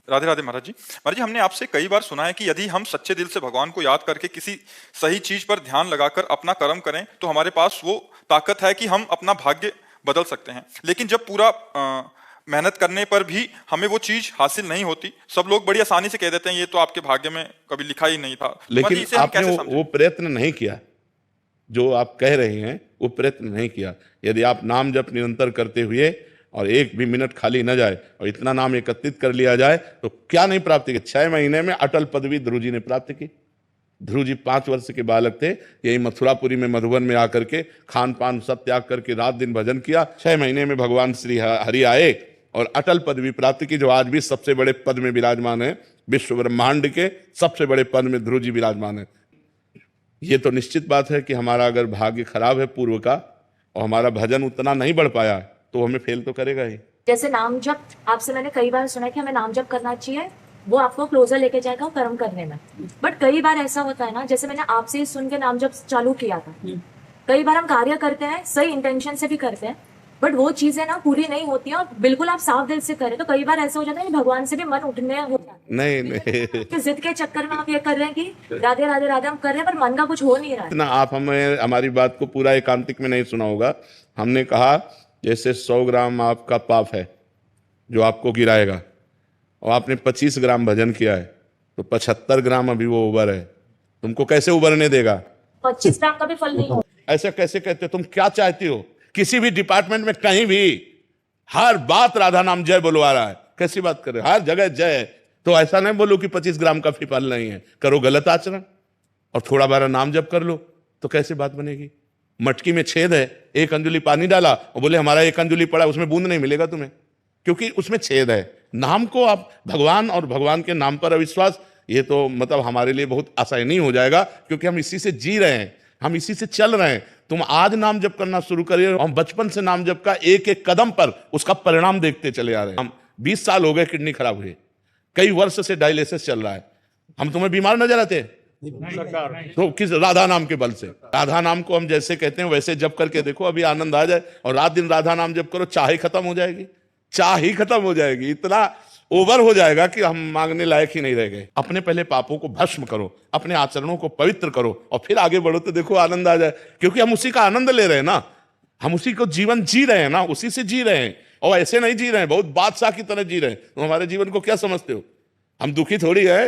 राधे राधे महाराज जी। महाराज जी, हमने आपसे कई बार सुना है कि यदि हम सच्चे दिल से भगवान को याद करके किसी सही चीज पर ध्यान लगाकर अपना कर्म करें तो हमारे पास वो ताकत है कि हम अपना भाग्य बदल सकते हैं। लेकिन जब पूरा मेहनत करने पर भी हमें वो चीज हासिल नहीं होती, सब लोग बड़ी आसानी से कह देते हैं ये तो आपके भाग्य में कभी लिखा ही नहीं था। लेकिन आपने वो प्रयत्न नहीं किया, जो आप कह रहे हैं वो प्रयत्न नहीं किया। यदि आप नाम जप निरंतर करते हुए और एक भी मिनट खाली न जाए और इतना नाम एकत्रित कर लिया जाए तो क्या नहीं प्राप्त किया। 6 महीने में अटल पदवी ध्रुव जी ने प्राप्त की। ध्रुव जी 5 वर्ष के बालक थे, यही मथुरापुरी में मधुबन में आकर के खान पान सब त्याग करके रात दिन भजन किया। 6 महीने में भगवान श्री हरि आए और अटल पदवी प्राप्त की, जो आज भी सबसे बड़े पद में विराजमान है। विश्व ब्रह्मांड के सबसे बड़े पद में ध्रुव जी विराजमान है। ये तो निश्चित बात है कि हमारा अगर भाग्य खराब है पूर्व का और हमारा भजन उतना नहीं बढ़ पाया तो हमें फेल तो करेगा ही। जैसे नाम जप, आपसे मैंने कई बार सुना है कि हमें नाम जप करना चाहिए, वो आपको क्लोजर लेके जाएगा कर्म करने में। बट कई बार ऐसा होता है ना, जैसे मैंने आपसे ही सुन के नाम जप चालू किया था, कई बार हम कार्य करते हैं, सही इंटेंशन से भी करते हैं, बट वो चीजें ना पूरी नहीं होती हैं और बिल्कुल आप साफ दिल से करें तो कई बार ऐसा हो जाता है कि भगवान से भी मन उठने हो जाता है। नहीं जिद के चक्कर में आप ये कर रहे हैं कि राधे राधे राधे हम कर रहे हैं पर मन का कुछ हो नहीं रहा है ना। आप हमें हमारी बात को पूरा एकांतिक में नहीं सुना होगा। हमने कहा जैसे 100 ग्राम आपका पाप है जो आपको गिराएगा और आपने 25 ग्राम भजन किया है तो 75 ग्राम अभी वो उबर है, तुमको कैसे उबरने देगा? 25 ग्राम का भी फल नहीं हो। ऐसा कैसे कहते हो? तुम क्या चाहती हो? किसी भी डिपार्टमेंट में कहीं भी हर बात राधा नाम जय बुलवा रहा है। कैसी बात कर रहे हो? हर जगह जय है। तो ऐसा नहीं बोलो कि 25 ग्राम का भी फल नहीं है। करो गलत आचरण और थोड़ा बारा नाम जप कर लो तो कैसे बात बनेगी? मटकी में छेद है, 1 अंजुली पानी डाला और बोले हमारा 1 अंजुली पड़ा, उसमें बूंद नहीं मिलेगा तुम्हें, क्योंकि उसमें छेद है। नाम को आप भगवान और भगवान के नाम पर अविश्वास, ये तो मतलब हमारे लिए बहुत आसानी हो जाएगा, क्योंकि हम इसी से जी रहे हैं, हम इसी से चल रहे हैं। तुम आज नाम जप करना शुरू करिए, हम बचपन से नाम जप का एक एक कदम पर उसका परिणाम देखते चले आ रहे हैं। हम 20 साल हो गए किडनी खराब हुए, कई वर्ष से डायलिसिस चल रहा है। हम तुम्हें बीमार नजर आते तो किस राधा नाम के बल से? राधा नाम को हम जैसे कहते हैं वैसे जप करके देखो, अभी आनंद आ जाए। और रात दिन राधा नाम जप करो, चाह ही खत्म हो जाएगी, चाह ही खत्म हो जाएगी। इतना ओवर हो जाएगा कि हम मांगने लायक ही नहीं रह गए। अपने पहले पापों को भस्म करो, अपने आचरणों को पवित्र करो और फिर आगे बढ़ो तो देखो आनंद आ जाए। क्योंकि हम उसी का आनंद ले रहे हैं ना, हम उसी को जीवन जी रहे हैं ना, उसी से जी रहे हैं। और ऐसे नहीं जी रहे हैं बहुत बादशाह की तरह जी रहे हैं। तो हमारे जीवन को क्या समझते हो? हम दुखी थोड़ी है।